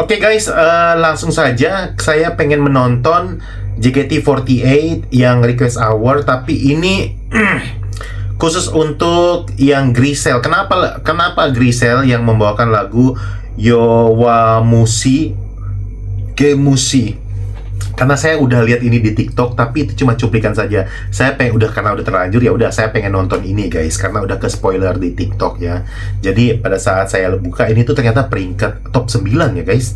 Oke guys, langsung saja saya pengen menonton JKT48 yang Request Hour, tapi ini khusus untuk yang Grisel. Kenapa Grisel yang membawakan lagu Yowamushi Kemushi? Karena saya udah lihat ini di TikTok, tapi itu cuma cuplikan saja. Karena udah terlanjur, ya udah saya pengen nonton ini guys, karena udah ke spoiler di TikTok ya. Jadi pada saat saya buka ini tuh ternyata peringkat top 9 ya guys.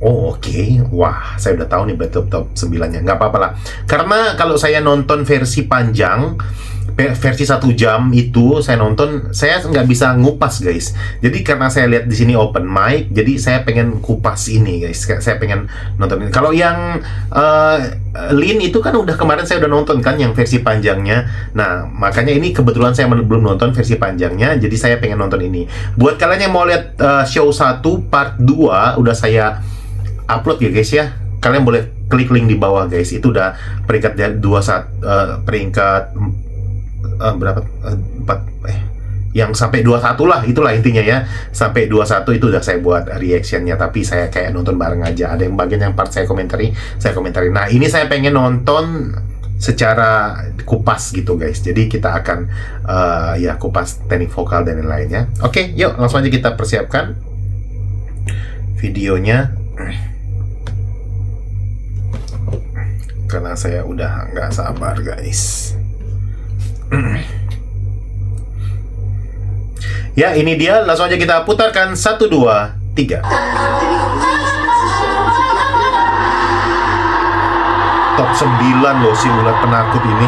Oh oke. Wah, saya udah tahu nih top 9-nya. Nggak apa-apa lah. Karena kalau saya nonton versi panjang, versi 1 jam itu saya nonton, saya nggak bisa ngupas guys. Jadi karena saya lihat di sini open mic, jadi saya pengen kupas ini guys. Saya pengen nonton ini. Kalau yang Lin itu kan udah kemarin saya udah nonton kan yang versi panjangnya. Nah makanya ini kebetulan saya belum nonton versi panjangnya, jadi saya pengen nonton ini. Buat kalian yang mau lihat show 1 part 2 udah saya upload ya guys ya. Kalian boleh klik link di bawah guys. Itu udah peringkat 21, peringkat berapa? 4 yang sampai 21 lah, itulah intinya ya. Sampai 21 itu udah saya buat reactionnya, tapi saya kayak nonton bareng aja. Ada yang bagian yang part saya komentari. Nah, ini saya pengen nonton secara kupas gitu guys. Jadi kita akan ya kupas teknik vokal dan lain-lainnya. Oke, yuk langsung aja kita persiapkan videonya. Karena saya udah nggak sabar guys. Ya ini dia, langsung aja kita putarkan 1, 2, 3. Top 9 loh si ulat penakut ini.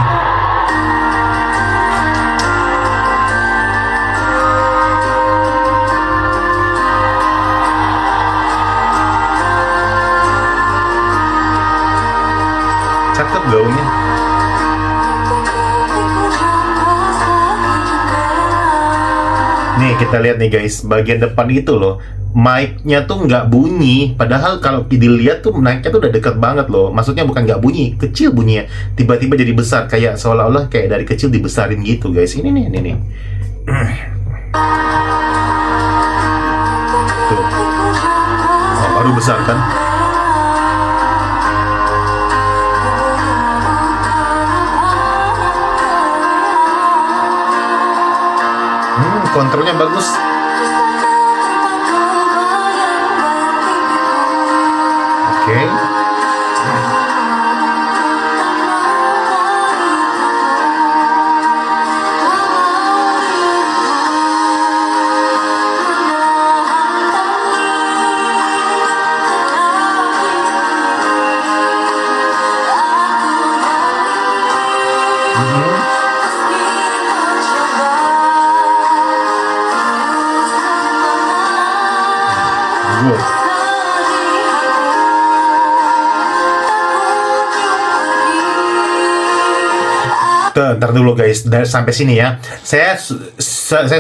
Cakep gaunnya. Nih kita lihat nih guys, bagian depan itu loh, mic-nya tuh nggak bunyi. Padahal kalau dilihat tuh mic-nya tuh udah deket banget loh. Maksudnya bukan nggak bunyi, kecil bunyinya. Tiba-tiba jadi besar, kayak seolah-olah kayak dari kecil dibesarin gitu guys. Ini nih. Tuh. Oh, baru besar kan? Kontrolnya bagus. Oke. Ntar dulu guys, sampai sini ya. Saya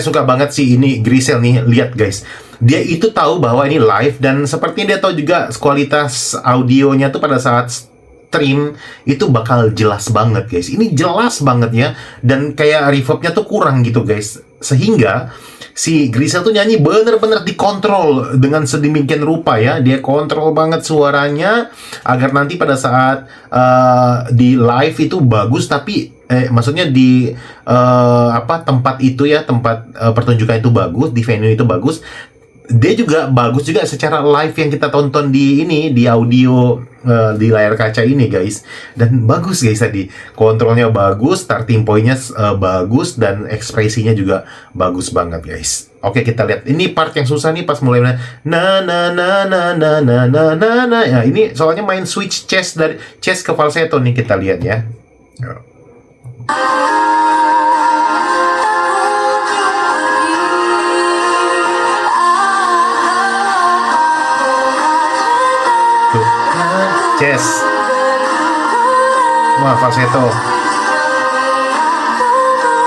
suka banget sih ini Grisel nih. Lihat guys, dia itu tahu bahwa ini live, dan sepertinya dia tahu juga kualitas audionya tuh pada saat stream itu bakal jelas banget guys. Ini jelas banget ya, dan kayak reverbnya tuh kurang gitu guys, sehingga si Grisel tuh nyanyi bener-bener dikontrol dengan sedemikian rupa ya. Dia kontrol banget suaranya agar nanti pada saat di live itu bagus, tapi maksudnya di tempat itu ya, tempat pertunjukan itu bagus, di venue itu bagus. Dia juga bagus juga secara live yang kita tonton di audio di layar kaca ini guys. Dan bagus guys, tadi kontrolnya bagus, starting pointnya bagus, dan ekspresinya juga bagus banget guys. Oke, kita lihat ini part yang susah nih, pas mulai ya, ini soalnya main switch chest dari chest ke falsetto nih, kita lihat ya. Tuh, chest. Wah, falsetto.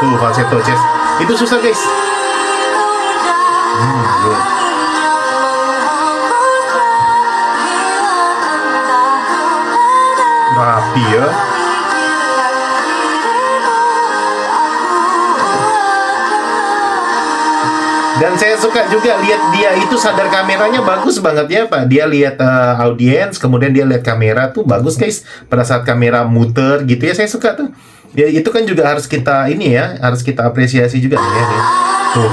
Tuh, falsetto chest. Itu susah guys. Good. Rapi ya. Dan saya suka juga lihat dia itu sadar kameranya bagus banget ya Pak. Dia lihat audiens, kemudian dia lihat kamera tuh bagus guys. Pada saat kamera muter gitu ya, saya suka tuh. Ya itu kan juga harus kita ini ya, harus kita apresiasi juga nih ya. Tuh.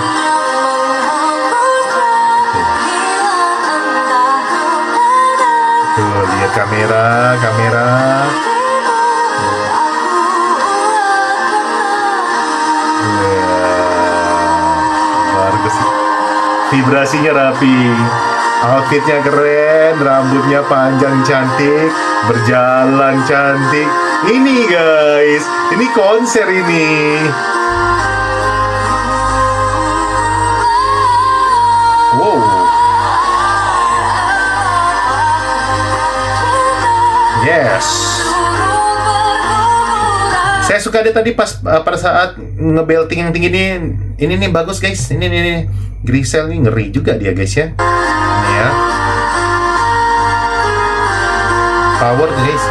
Tuh, lihat kamera. Bagus. Vibrasinya rapi. Outfitnya keren, rambutnya panjang cantik, berjalan cantik. Ini guys, ini konser ini. Wow. Yes. Saya suka dia tadi pas pada saat ngebelting yang tinggi ini nih bagus guys. Ini Grisel nih ngeri juga dia guys ya. Ini ya. Power guys.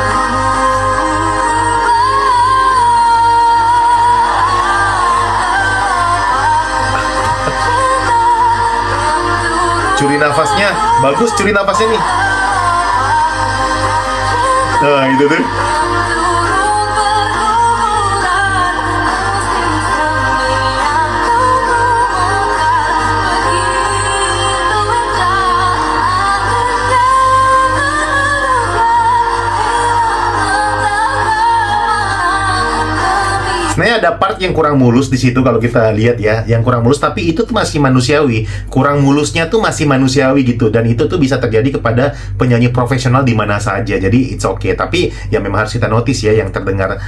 Curi nafasnya bagus, curi nafasnya nih. Nah itu tuh. Sebenarnya ada part yang kurang mulus di situ kalau kita lihat ya, yang kurang mulus, tapi itu tuh masih manusiawi. Kurang mulusnya tuh masih manusiawi gitu, dan itu tuh bisa terjadi kepada penyanyi profesional di mana saja. Jadi it's okay. Tapi ya memang harus kita notice ya, yang terdengar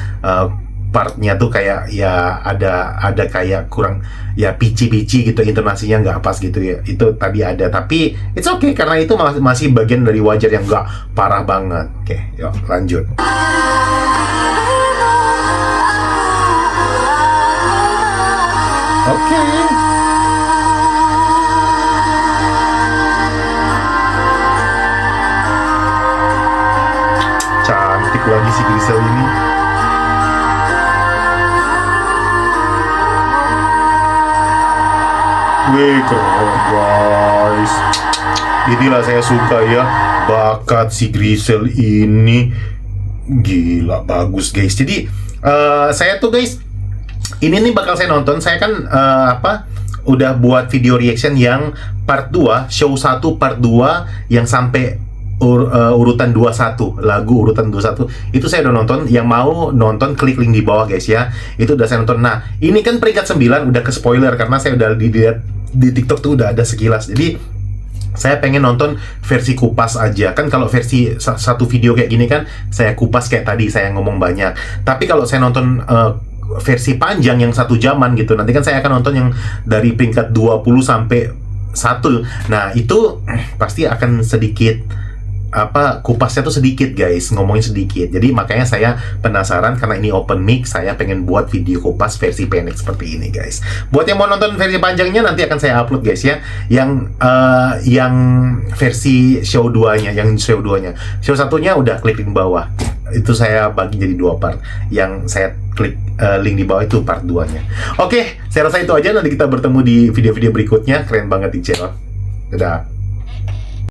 partnya tuh kayak ya ada kayak kurang ya pici-pici gitu, intonasinya nggak pas gitu ya. Itu tadi ada, tapi it's okay karena itu masih bagian dari wajar yang nggak parah banget. Oke, yuk lanjut. Oke. Cantik lagi si Grisel ini. Wih, keren guys. Inilah saya suka ya, bakat si Grisel ini. Gila, bagus guys. Jadi saya tuh guys, ini nih bakal saya nonton. Saya kan udah buat video reaction yang part 2, show 1 part 2 yang sampai urutan 21, lagu urutan 21. Itu saya udah nonton. Yang mau nonton klik link di bawah guys ya. Itu udah saya nonton. Nah, ini kan peringkat 9 udah ke spoiler karena saya udah dilihat di TikTok tuh udah ada sekilas. Jadi saya pengen nonton versi kupas aja. Kan kalau versi satu video kayak gini kan saya kupas kayak tadi saya ngomong banyak. Tapi kalau saya nonton versi panjang yang 1 jaman gitu, nanti kan saya akan nonton yang dari peringkat 20 sampai 1. Nah itu pasti akan sedikit kupasnya tuh sedikit guys, ngomongin sedikit. Jadi makanya saya penasaran, karena ini open mic, saya pengen buat video kupas versi pendek seperti ini guys. Buat yang mau nonton versi panjangnya nanti akan saya upload guys ya. Yang versi show 2-nya, show 1-nya udah klik link bawah. Itu saya bagi jadi 2 part. Yang saya klik link di bawah itu part 2-nya. Oke, saya rasa itu aja. Nanti kita bertemu di video-video berikutnya. Keren banget di channel. Dadah.